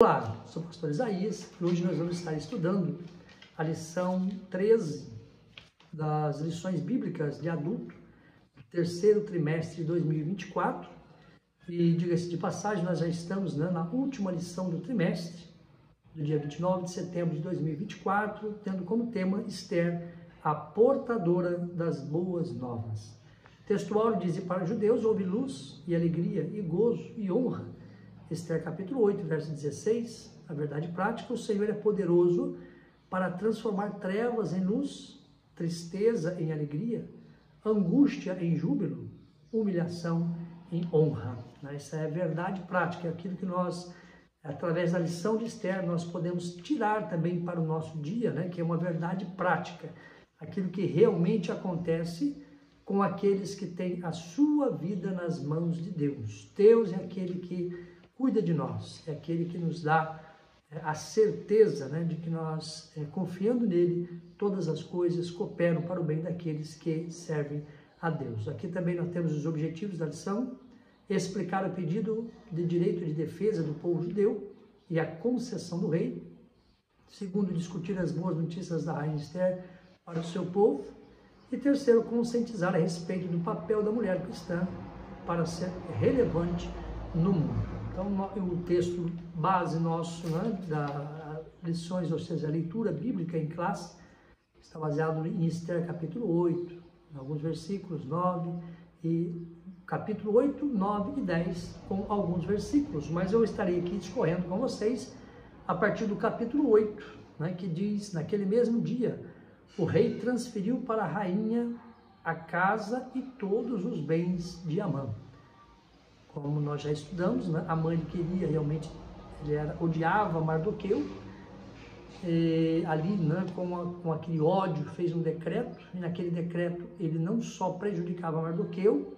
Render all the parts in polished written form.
Olá, sou o pastor Isaías e hoje nós vamos estar estudando a lição 13 das lições bíblicas de adulto, terceiro trimestre de 2024. E diga-se de passagem, nós já estamos na última lição do trimestre, do dia 29 de setembro de 2024, tendo como tema Esther, a portadora das boas novas. O texto áureo diz: e para os judeus houve luz e alegria e gozo e honra. Esther capítulo 8, verso 16, a verdade prática: o Senhor é poderoso para transformar trevas em luz, tristeza em alegria, angústia em júbilo, humilhação em honra. Essa é a verdade prática, é aquilo que nós, através da lição de Esther, nós podemos tirar também para o nosso dia, que é uma verdade prática, aquilo que realmente acontece com aqueles que têm a sua vida nas mãos de Deus. Deus é aquele que cuida de nós, é aquele que nos dá a certeza de que nós, confiando nele, todas as coisas cooperam para o bem daqueles que servem a Deus. Aqui também nós temos os objetivos da lição: explicar o pedido de direito de defesa do povo judeu e a concessão do rei. Segundo, discutir as boas notícias da rainha Esther para o seu povo. E terceiro, conscientizar a respeito do papel da mulher cristã para ser relevante no mundo. Então, o texto base nosso, das lições, ou seja, a leitura bíblica em classe, está baseado em Esther capítulo 8, em alguns versículos 9, e capítulo 8, 9 e 10, com alguns versículos. Mas eu estarei aqui discorrendo com vocês a partir do capítulo 8, que diz: naquele mesmo dia, o rei transferiu para a rainha a casa e todos os bens de Amã. Como nós já estudamos, Amã queria realmente, odiava Mardoqueu, e ali, com aquele ódio, fez um decreto, e naquele decreto ele não só prejudicava Mardoqueu,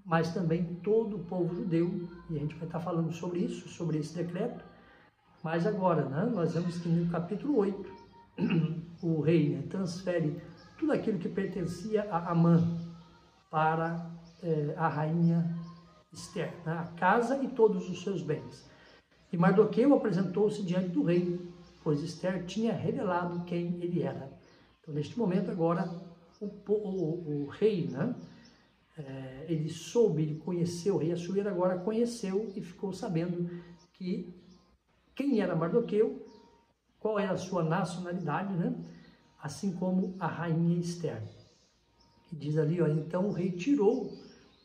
mas também todo o povo judeu, e a gente vai estar falando sobre isso, sobre esse decreto. Mas agora, nós vemos que no capítulo 8, o rei transfere tudo aquilo que pertencia a Amã para a rainha Esther, a casa e todos os seus bens. E Mardoqueu apresentou-se diante do rei, pois Esther tinha revelado quem ele era. Então, neste momento agora, o rei, ele soube, ele conheceu, o rei Assuero agora conheceu e ficou sabendo quem era Mardoqueu, qual era a sua nacionalidade, assim como a rainha Esther. E diz ali, então o rei tirou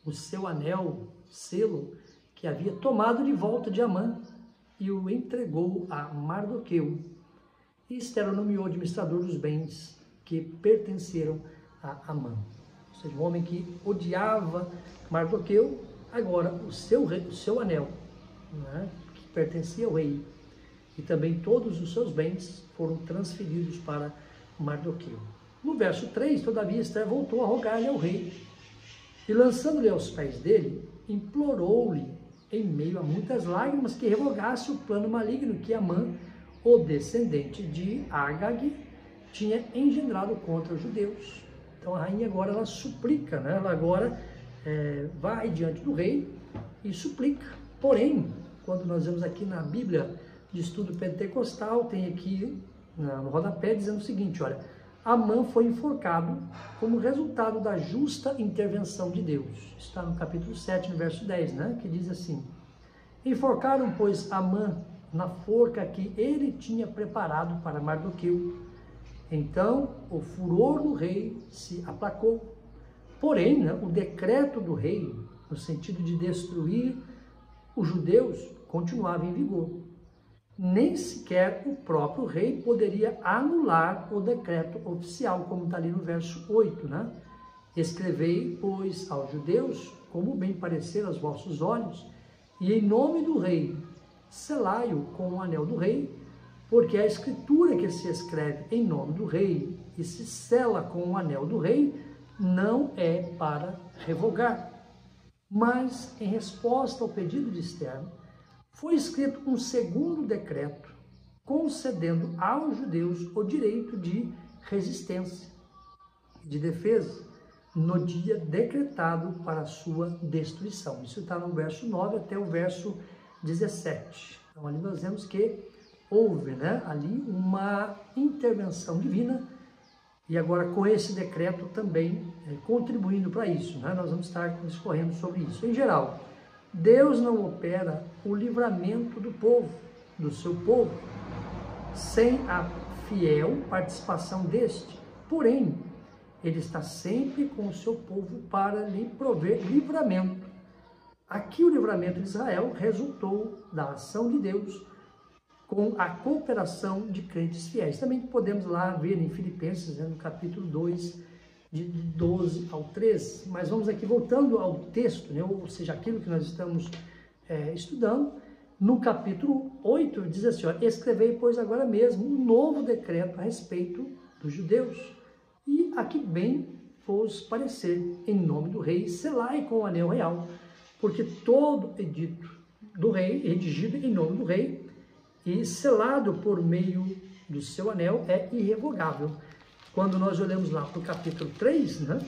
o seu anel, selo, que havia tomado de volta de Amã, e o entregou a Mardoqueu. E Esther o nomeou administrador dos bens que pertenceram a Amã. Ou seja, um homem que odiava Mardoqueu, agora o seu anel, que pertencia ao rei, e também todos os seus bens foram transferidos para Mardoqueu. No verso 3, todavia Esther voltou a rogar-lhe ao rei, e lançando-lhe aos pés dele, implorou-lhe, em meio a muitas lágrimas, que revogasse o plano maligno que Amã, o descendente de Agag, tinha engendrado contra os judeus. Então a rainha agora, ela suplica, ela agora vai diante do rei e suplica. Porém, quando nós vemos aqui na Bíblia de Estudo Pentecostal, tem aqui no rodapé dizendo o seguinte: olha, Amã foi enforcado como resultado da justa intervenção de Deus. Está no capítulo 7, no verso 10, que diz assim: enforcaram, pois, Amã na forca que ele tinha preparado para Mardoqueu. Então o furor do rei se aplacou. Porém, o decreto do rei, no sentido de destruir os judeus, continuava em vigor. Nem sequer o próprio rei poderia anular o decreto oficial, como está ali no verso 8, Escrevei, pois, aos judeus, como bem parecer aos vossos olhos, e em nome do rei, selai-o com o anel do rei, porque a escritura que se escreve em nome do rei e se sela com o anel do rei, não é para revogar. Mas, em resposta ao pedido de Esther, foi escrito um segundo decreto, concedendo aos judeus o direito de resistência, de defesa, no dia decretado para a sua destruição. Isso está no verso 9 até o verso 17. Então ali nós vemos que houve, né, ali uma intervenção divina, e agora com esse decreto também contribuindo para isso, né? Nós vamos estar discorrendo sobre isso. Em geral, Deus não opera o livramento do povo, do seu povo, sem a fiel participação deste. Porém, Ele está sempre com o seu povo para lhe prover livramento. Aqui o livramento de Israel resultou da ação de Deus com a cooperação de crentes fiéis. Também podemos lá ver em Filipenses, né, no capítulo 2, de 12 ao 13. Mas vamos aqui voltando ao texto, né, ou seja, aquilo que nós estamos estudando. No capítulo 8, diz assim, ó, escrevei, pois, agora mesmo um novo decreto a respeito dos judeus. E aqui bem vos parecer, em nome do rei, selai com o anel real, porque todo edito do rei, redigido em nome do rei, e selado por meio do seu anel, é irrevogável. Quando nós olhamos lá para o capítulo 3, né,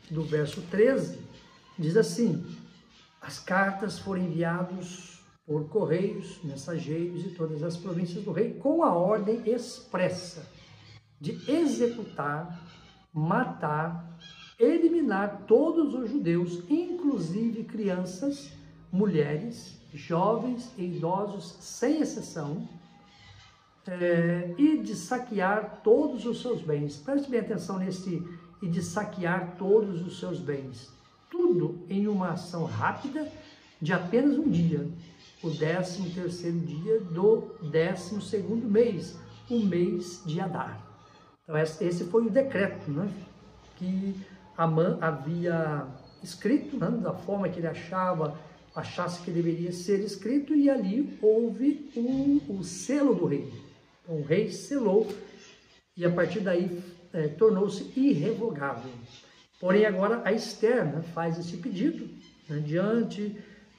do verso 13, diz assim, as cartas foram enviadas por correios, mensageiros de todas as províncias do rei, com a ordem expressa de executar, matar, eliminar todos os judeus, inclusive crianças, mulheres, jovens e idosos, sem exceção, e de saquear todos os seus bens. Preste bem atenção nesse e de saquear todos os seus bens. Tudo em uma ação rápida de apenas um dia, o 13º dia do 12º mês, o mês de Adar. Então esse foi o decreto, né, que Amã havia escrito, né, da forma que ele achasse que deveria ser escrito, e ali houve o selo do rei. Então, o rei selou e a partir daí tornou-se irrevogável. Porém agora a Ester, né, faz esse pedido, né,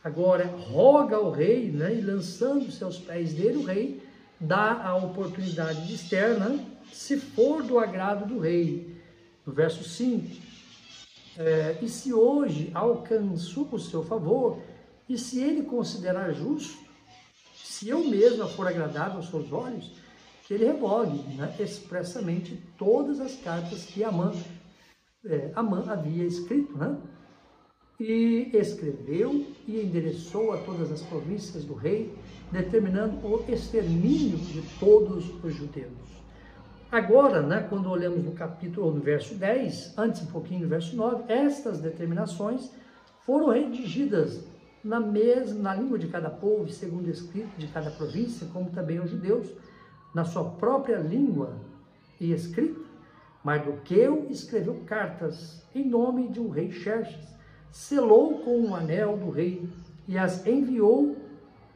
agora roga ao rei, né, e lançando-se aos pés dele, o rei dá a oportunidade de Ester, né, se for do agrado do rei. No verso 5, e se hoje alcanço o seu favor, e se ele considerar justo, se eu mesma for agradável aos seus olhos, que ele revogue, né, expressamente todas as cartas que Amã havia escrito, né? E escreveu e endereçou a todas as províncias do rei, determinando o extermínio de todos os judeus. Agora, né, quando olhamos no capítulo, no verso 10, antes um pouquinho do verso 9, estas determinações foram redigidas na língua de cada povo, segundo o escrito de cada província, como também os judeus, na sua própria língua e escrita. Mardoqueu escreveu cartas em nome de um rei Xerxes, selou com o anel do rei e as enviou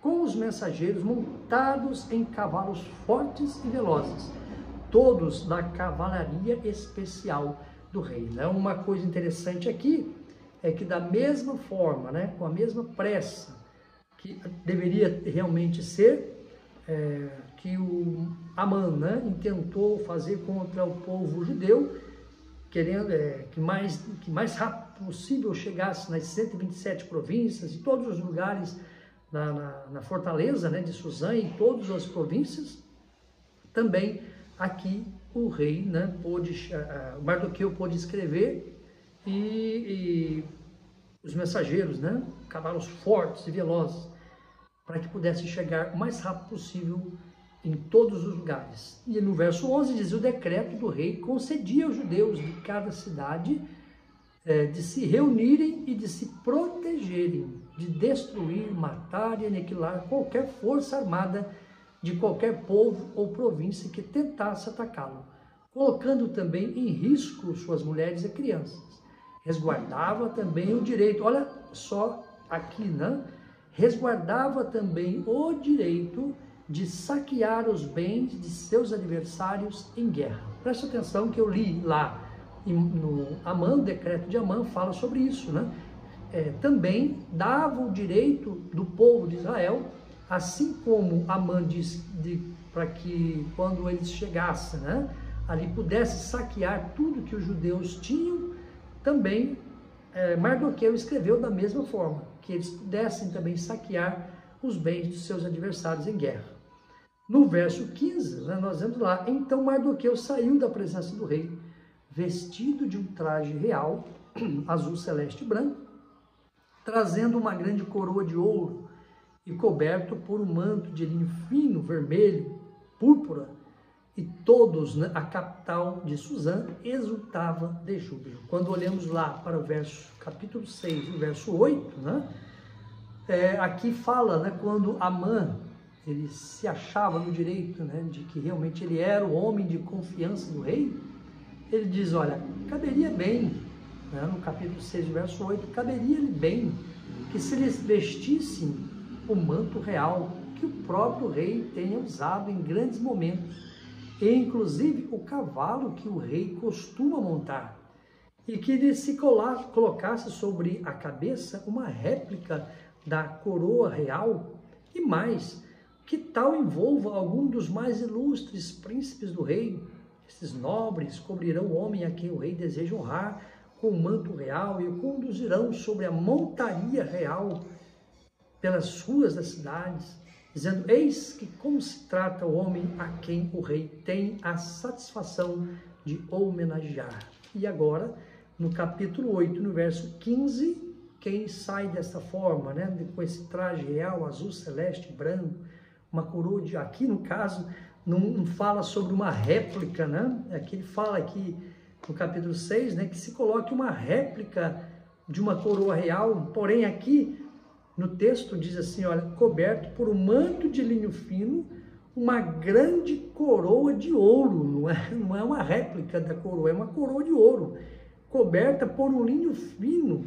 com os mensageiros montados em cavalos fortes e velozes, todos da cavalaria especial do rei. Uma coisa interessante aqui é que da mesma forma, né, com a mesma pressa que deveria realmente ser, que o Amã, né, intentou fazer contra o povo judeu, querendo que mais rápido possível chegasse nas 127 províncias e todos os lugares na fortaleza, né, de Suzã e todas as províncias. Também aqui o rei, né, Mardoqueu pôde escrever e os mensageiros, né, cavalos fortes e velozes, para que pudesse chegar o mais rápido possível em todos os lugares. E no verso 11 diz, o decreto do rei concedia aos judeus de cada cidade de se reunirem e de se protegerem, de destruir, matar e aniquilar qualquer força armada de qualquer povo ou província que tentasse atacá-lo, colocando também em risco suas mulheres e crianças. Resguardava também o direito, olha só aqui, né? Resguardava também o direito de saquear os bens de seus adversários em guerra. Preste atenção que eu li lá no Amã, o decreto de Amã fala sobre isso, né? Também dava o direito do povo de Israel, assim como Amã disse, para que quando eles chegassem, né, ali pudesse saquear tudo que os judeus tinham, também Mardoqueu escreveu da mesma forma, que eles pudessem também saquear os bens dos seus adversários em guerra. No verso 15, né, nós vemos lá, então Mardoqueu saiu da presença do rei, vestido de um traje real, azul celeste e branco, trazendo uma grande coroa de ouro e coberto por um manto de linho fino, vermelho, púrpura, e todos, né, a capital de Suzã exultava de júbilo. Quando olhamos lá para o verso, capítulo 6, o verso 8, né, aqui fala, né, quando Amã, ele se achava no direito, né, de que realmente ele era o homem de confiança do rei, ele diz, olha, caberia bem, né, no capítulo 6, verso 8, caberia-lhe bem que se lhes vestissem o manto real que o próprio rei tenha usado em grandes momentos, e inclusive o cavalo que o rei costuma montar, e que lhe se colocasse sobre a cabeça uma réplica da coroa real, e mais, que tal envolva algum dos mais ilustres príncipes do rei. Esses nobres cobrirão o homem a quem o rei deseja honrar com o manto real e o conduzirão sobre a montaria real pelas ruas das cidades, dizendo, eis que como se trata o homem a quem o rei tem a satisfação de homenagear. E agora, no capítulo 8, no verso 15, quem sai dessa forma, né, com esse traje real, azul, celeste, branco, uma coroa de, aqui no caso, não fala sobre uma réplica, né? Aqui ele fala aqui no capítulo 6, né, que se coloque uma réplica de uma coroa real, porém aqui no texto diz assim, olha, coberto por um manto de linho fino, uma grande coroa de ouro, não é uma réplica da coroa, é uma coroa de ouro, coberta por um linho fino,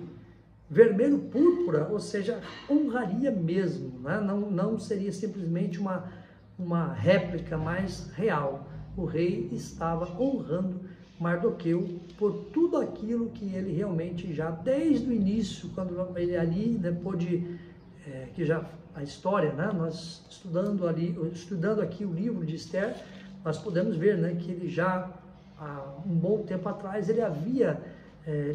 vermelho púrpura, ou seja, honraria mesmo, né? Não seria simplesmente uma réplica mais real. O rei estava honrando Mardoqueu por tudo aquilo que ele realmente já, desde o início, quando ele ali, né, pôde, que já a história, né, nós estudando aqui o livro de Esther, nós podemos ver, né, que ele já, há um bom tempo atrás, ele havia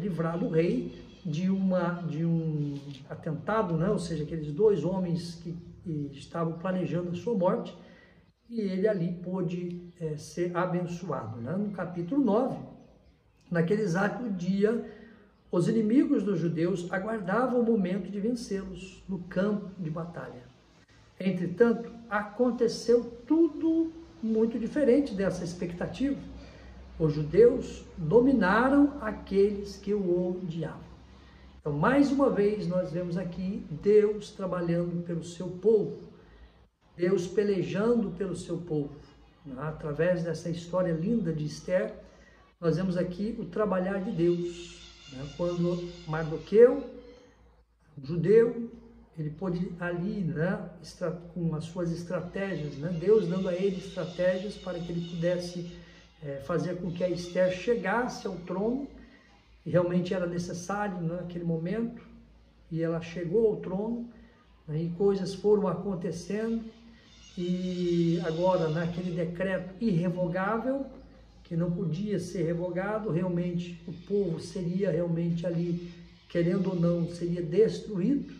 livrado o rei de um atentado, né, ou seja, aqueles dois homens que estavam planejando a sua morte, e ele ali pôde ser abençoado. Né? No capítulo 9, naquele exato dia, os inimigos dos judeus aguardavam o momento de vencê-los no campo de batalha. Entretanto, aconteceu tudo muito diferente dessa expectativa. Os judeus dominaram aqueles que o odiavam. Então, mais uma vez, nós vemos aqui Deus trabalhando pelo seu povo, Deus pelejando pelo seu povo. Através dessa história linda de Esther, nós vemos aqui o trabalhar de Deus. Quando Mardoqueu, judeu, ele pôde ali, né, com as suas estratégias, né, Deus dando a ele estratégias para que ele pudesse fazer com que a Esther chegasse ao trono, e realmente era necessário naquele momento, e ela chegou ao trono, né, e coisas foram acontecendo, e agora naquele decreto irrevogável, que não podia ser revogado, realmente o povo seria realmente ali, querendo ou não, seria destruído,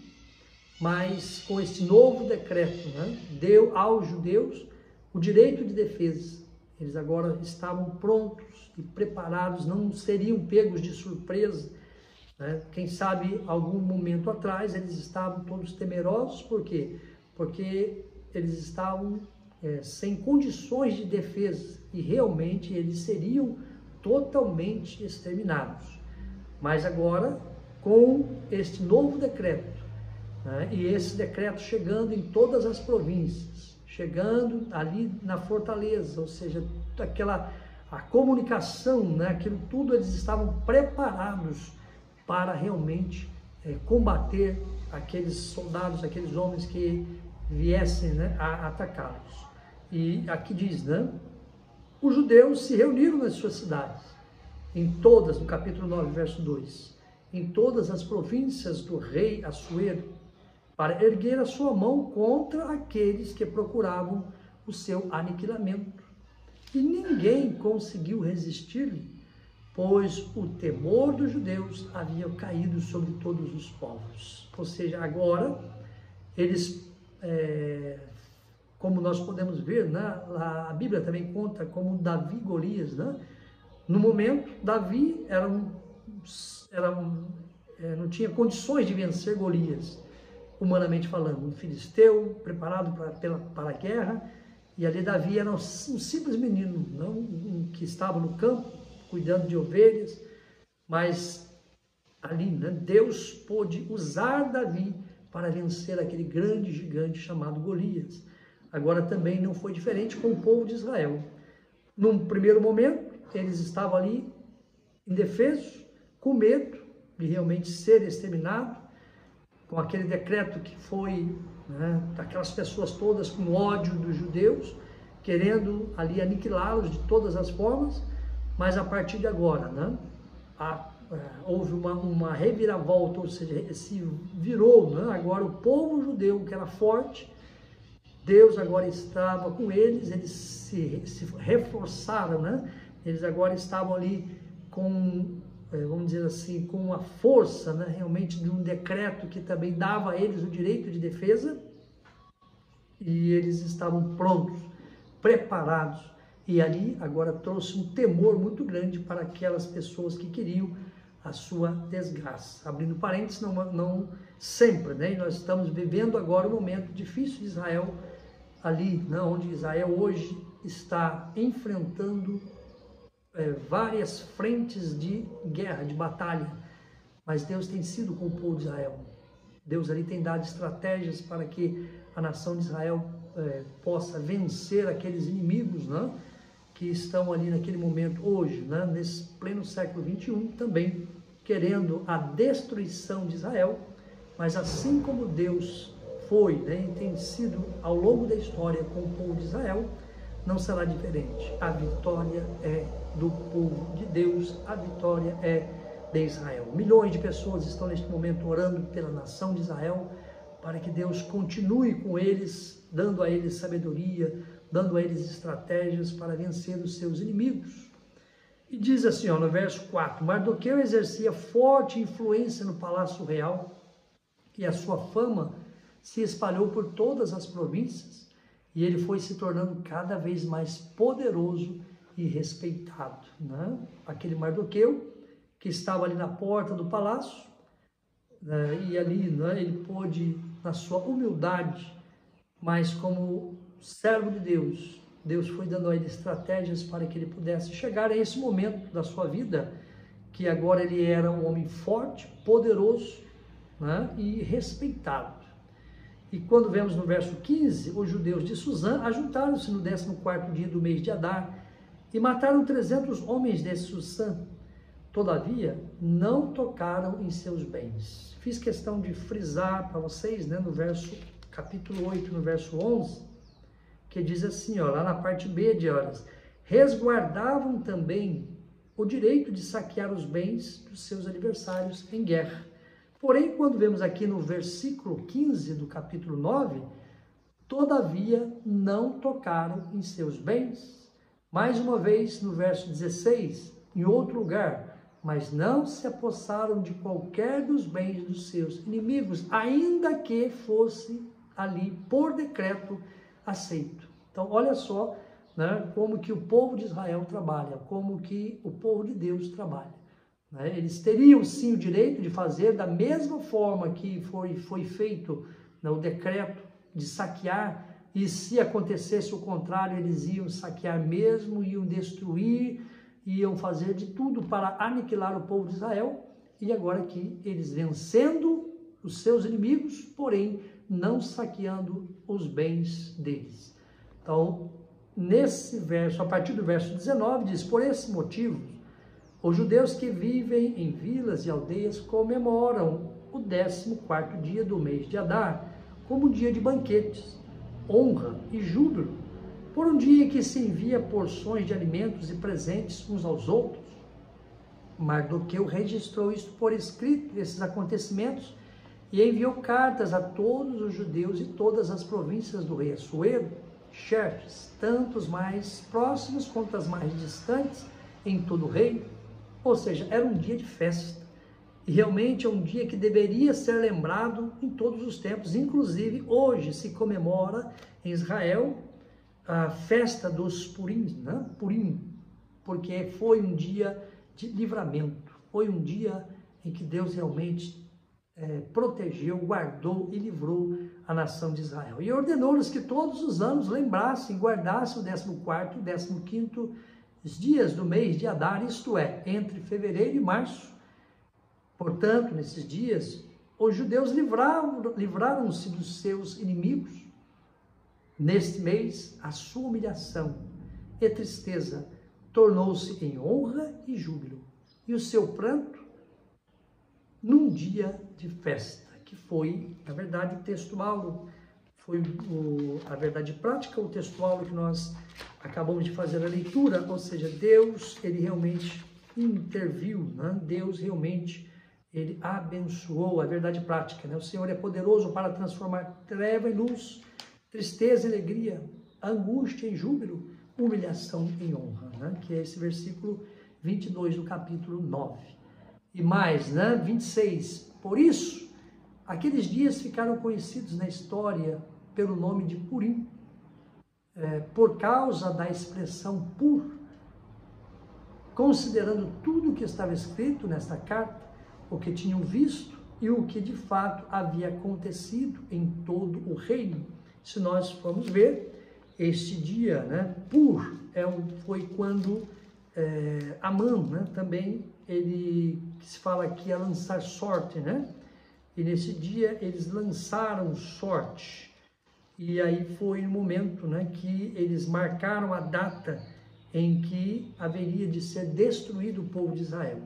mas com esse novo decreto, né, deu aos judeus o direito de defesa. Eles agora estavam prontos e preparados, não seriam pegos de surpresa, né? Quem sabe, algum momento atrás, eles estavam todos temerosos, por quê? Porque eles estavam sem condições de defesa, e realmente eles seriam totalmente exterminados. Mas agora, com este novo decreto, né, e esse decreto chegando em todas as províncias, chegando ali na fortaleza, ou seja, a comunicação, né, aquilo tudo, eles estavam preparados para realmente combater aqueles soldados, aqueles homens que viessem, né, a atacá-los. E aqui diz, né, os judeus se reuniram nas suas cidades, em todas, no capítulo 9, verso 2, em todas as províncias do rei Assuero, para erguer a sua mão contra aqueles que procuravam o seu aniquilamento. E ninguém conseguiu resistir-lhe, pois o temor dos judeus havia caído sobre todos os povos. Ou seja, agora eles como nós podemos ver, né, a Bíblia também conta como Davi e Golias, né? No momento, Davi não tinha condições de vencer Golias, humanamente falando, um filisteu preparado para a guerra, e ali Davi era um simples menino, não, que estava no campo, cuidando de ovelhas, mas ali, né, Deus pôde usar Davi para vencer aquele grande gigante chamado Golias. Agora também não foi diferente com o povo de Israel. Num primeiro momento, eles estavam ali indefesos, com medo de realmente ser exterminados, com aquele decreto que foi, né, aquelas pessoas todas com ódio dos judeus, querendo ali aniquilá-los de todas as formas, mas a partir de agora, né, houve uma reviravolta, ou seja, se virou, né, agora o povo judeu que era forte, Deus agora estava com eles se reforçaram, né? Eles agora estavam ali com, vamos dizer assim, com a força, né, realmente de um decreto que também dava a eles o direito de defesa, e eles estavam prontos, preparados, e ali agora trouxe um temor muito grande para aquelas pessoas que queriam a sua desgraça. Abrindo parênteses, não sempre, né? E nós estamos vivendo agora um momento difícil de Israel, ali, né, onde Israel hoje está enfrentando várias frentes de guerra, de batalha, mas Deus tem sido com o povo de Israel. Deus ali tem dado estratégias para que a nação de Israel possa vencer aqueles inimigos, né, que estão ali naquele momento hoje, né, nesse pleno século 21, também querendo a destruição de Israel, mas assim como Deus foi, né, e tem sido ao longo da história com o povo de Israel, não será diferente. A vitória é do povo de Deus, a vitória é de Israel. Milhões de pessoas estão neste momento orando pela nação de Israel, para que Deus continue com eles, dando a eles sabedoria, dando a eles estratégias para vencer os seus inimigos. E diz assim, ó, no verso 4, Mardoqueu exercia forte influência no palácio real, e a sua fama se espalhou por todas as províncias, e ele foi se tornando cada vez mais poderoso e respeitado, né? Aquele Mardoqueu que estava ali na porta do palácio, né? E ali, né, ele pôde, na sua humildade, mas como servo de Deus, Deus foi dando a ele estratégias para que ele pudesse chegar a esse momento da sua vida, que agora ele era um homem forte, poderoso, né, e respeitado. E quando vemos no verso 15, os judeus de Suzã ajuntaram-se no 14º dia do mês de Adar e mataram 300 homens de Suzã. Todavia, não tocaram em seus bens. Fiz questão de frisar para vocês, né, no capítulo 8, no verso 11, que diz assim, ó, lá na parte B de horas, resguardavam também o direito de saquear os bens dos seus adversários em guerra. Porém, quando vemos aqui no versículo 15 do capítulo 9, todavia não tocaram em seus bens. Mais uma vez, no verso 16, em outro lugar, mas não se apossaram de qualquer dos bens dos seus inimigos, ainda que fosse ali por decreto aceito. Então, olha só, né, como que o povo de Israel trabalha, como que o povo de Deus trabalha. Eles teriam sim o direito de fazer da mesma forma que foi feito, né, o decreto de saquear, e se acontecesse o contrário, eles iam saquear mesmo, iam destruir, iam fazer de tudo para aniquilar o povo de Israel, e agora aqui eles vencendo os seus inimigos, porém não saqueando os bens deles. Então, nesse verso, a partir do verso 19, diz, por esse motivo, os judeus que vivem em vilas e aldeias comemoram o 14º dia do mês de Adar como um dia de banquetes, honra e júbilo, por um dia em que se envia porções de alimentos e presentes uns aos outros. Mardoqueu registrou isto por escrito, esses acontecimentos, e enviou cartas a todos os judeus e todas as províncias do rei Assuero, Xerxes, tanto os mais próximos quanto as mais distantes, em todo o reino. Ou seja, era um dia de festa, E realmente é um dia que deveria ser lembrado em todos os tempos. Inclusive, hoje se comemora em Israel a festa dos Purim, né? Purim, porque foi um dia de livramento, foi um dia em que Deus realmente protegeu, guardou e livrou a nação de Israel. E ordenou-nos que todos os anos lembrassem, guardassem o 14º e 15º dias do mês de Adar, isto é, entre fevereiro e março. Portanto, nesses dias, os judeus livraram-se dos seus inimigos. Neste mês, a sua humilhação e tristeza tornou-se em honra e júbilo, e o seu pranto num dia de festa, que foi, na verdade, textual, foi a verdade prática, o textual que nós acabamos de fazer a leitura, ou seja, Deus, ele realmente interviu, né? Deus realmente, ele abençoou a verdade prática, né? O Senhor é poderoso para transformar treva em luz, tristeza em alegria, angústia em júbilo, humilhação em honra, né? Que é esse versículo 22 do capítulo 9. E mais, né? 26. Por isso, aqueles dias ficaram conhecidos na história pelo nome de Purim, por causa da expressão pur, considerando tudo o que estava escrito nesta carta, o que tinham visto e o que de fato havia acontecido em todo o reino. Se nós formos ver, este dia, né, Pur, foi quando Amã, né, também, ele, que se fala aqui, é lançar sorte, né? E nesse dia eles lançaram sorte. E aí foi o momento, né, que eles marcaram a data em que haveria de ser destruído o povo de Israel.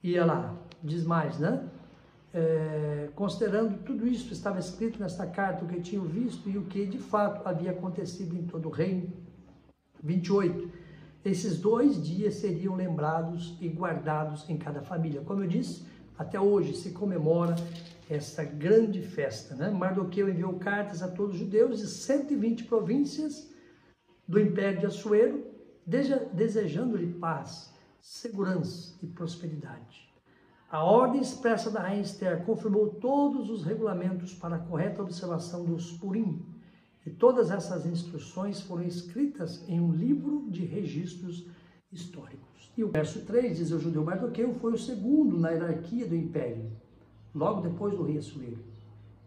E olha lá, diz mais, né? Considerando tudo isso estava escrito nesta carta, o que tinham visto e o que de fato havia acontecido em todo o reino. 28. Esses 2 dias seriam lembrados e guardados em cada família. Como eu disse, até hoje se comemora essa grande festa, né? Mardoqueu enviou cartas a todos os judeus de 120 províncias do Império de Assuero, desejando-lhe paz, segurança e prosperidade. A ordem expressa da rainha Esther confirmou todos os regulamentos para a correta observação dos Purim, e todas essas instruções foram escritas em um livro de registros históricos. E o verso 3 diz: o judeu Mardoqueu foi o segundo na hierarquia do império, logo depois do rei Assuero,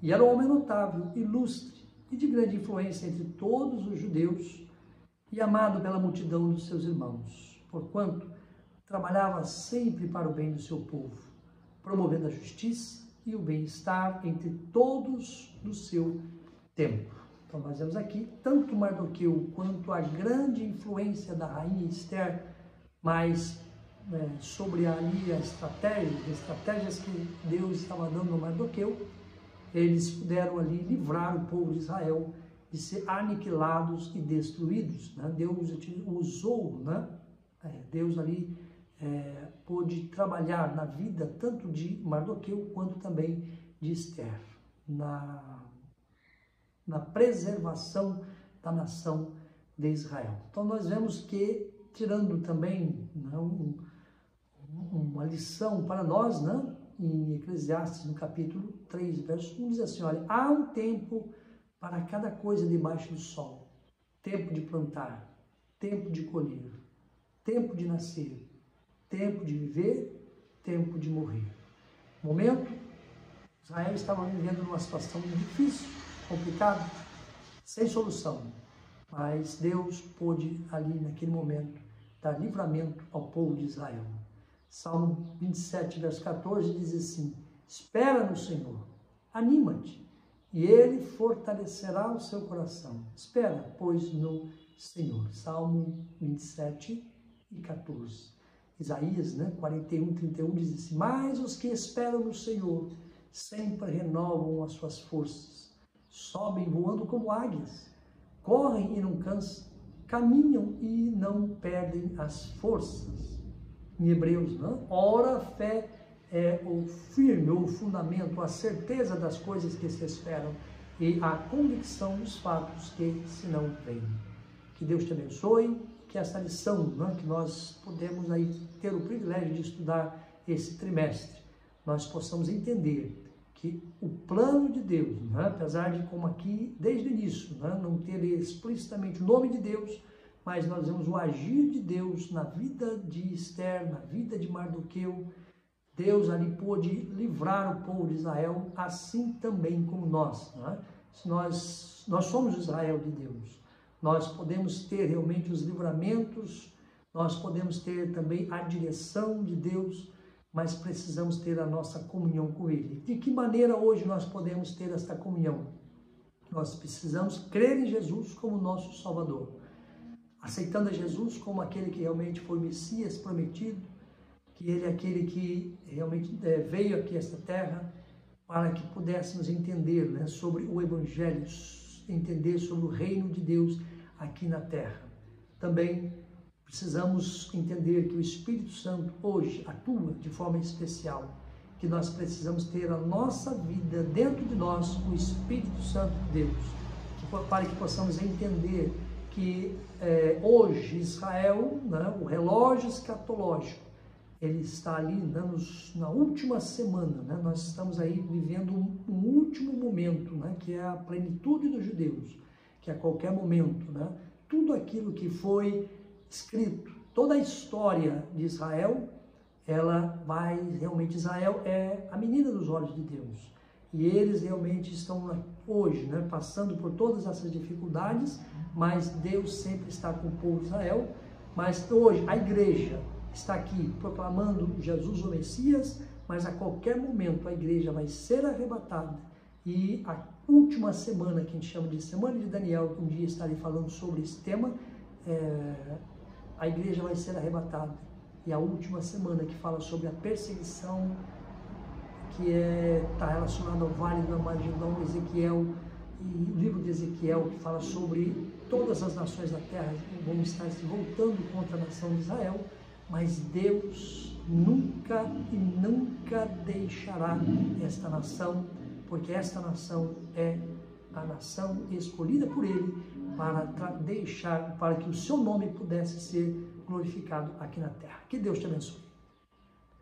e era um homem notável, ilustre e de grande influência entre todos os judeus, e amado pela multidão dos seus irmãos, porquanto trabalhava sempre para o bem do seu povo, promovendo a justiça e o bem-estar entre todos do seu tempo. Então nós vemos aqui tanto Mardoqueu quanto a grande influência da rainha Esther, mas sobre ali as estratégias que Deus estava dando a Mardoqueu, eles puderam ali livrar o povo de Israel de ser aniquilados e destruídos, né? Deus usou, né? Deus ali pôde trabalhar na vida tanto de Mardoqueu quanto também de Esther, na preservação da nação de Israel. Então nós vemos que, tirando também, né, uma lição para nós, né, em Eclesiastes, no capítulo 3, verso 1, diz assim: olha, há um tempo para cada coisa debaixo do sol, tempo de plantar, tempo de colher, tempo de nascer, tempo de viver, tempo de morrer. Momento, Israel estava vivendo numa situação difícil, complicada, sem solução, mas Deus pôde ali naquele momento dar livramento ao povo de Israel. Salmo 27, verso 14 diz assim: espera no Senhor, anima-te, e Ele fortalecerá o seu coração. Espera, pois, no Senhor. Salmo 27 e 14. Isaías, 41, 31 diz assim: mas os que esperam no Senhor sempre renovam as suas forças, sobem voando como águias, correm e não cansam, caminham e não perdem as forças. Em Hebreus, ora a fé é o firme, o fundamento, a certeza das coisas que se esperam e a convicção dos fatos que se não veem. Que Deus te abençoe, que essa lição, que nós podemos aí ter o privilégio de estudar esse trimestre, nós possamos entender que o plano de Deus, né, apesar de, como aqui, desde o início, né, não ter explicitamente o nome de Deus, mas nós vemos o agir de Deus na vida de Esther, na vida de Mardoqueu. Deus ali pôde livrar o povo de Israel, assim também como nós. Né? Nós somos o Israel de Deus. Nós podemos ter realmente os livramentos, nós podemos ter também a direção de Deus, mas precisamos ter a nossa comunhão com Ele. De que maneira hoje nós podemos ter esta comunhão? Nós precisamos crer em Jesus como nosso Salvador, aceitando a Jesus como aquele que realmente foi o Messias prometido, que Ele é aquele que realmente veio aqui a esta terra para que pudéssemos entender, né, sobre o Evangelho, entender sobre o reino de Deus aqui na terra. Também precisamos entender que o Espírito Santo hoje atua de forma especial, que nós precisamos ter a nossa vida dentro de nós, o Espírito Santo de Deus, para que possamos entender que hoje Israel, né, o relógio escatológico, ele está ali, né, na última semana, né, nós estamos aí vivendo um último momento, né, que é a plenitude dos judeus, que a qualquer momento, né, tudo aquilo que foi escrito, toda a história de Israel, ela vai, realmente, Israel é a menina dos olhos de Deus, e eles realmente estão hoje, né, passando por todas essas dificuldades, mas Deus sempre está com o povo de Israel. Mas hoje a igreja está aqui proclamando Jesus o Messias, mas a qualquer momento a igreja vai ser arrebatada, e a última semana, que a gente chama de Semana de Daniel, que um dia estarei falando sobre esse tema, a igreja vai ser arrebatada, e a última semana que fala sobre a perseguição, que está relacionada ao Vale do Armagedon, Ezequiel, e o livro de Ezequiel, que fala sobre todas as nações da terra vão estar se voltando contra a nação de Israel, mas Deus nunca e nunca deixará esta nação, porque esta nação é a nação escolhida por Ele para que o seu nome pudesse ser glorificado aqui na terra. Que Deus te abençoe.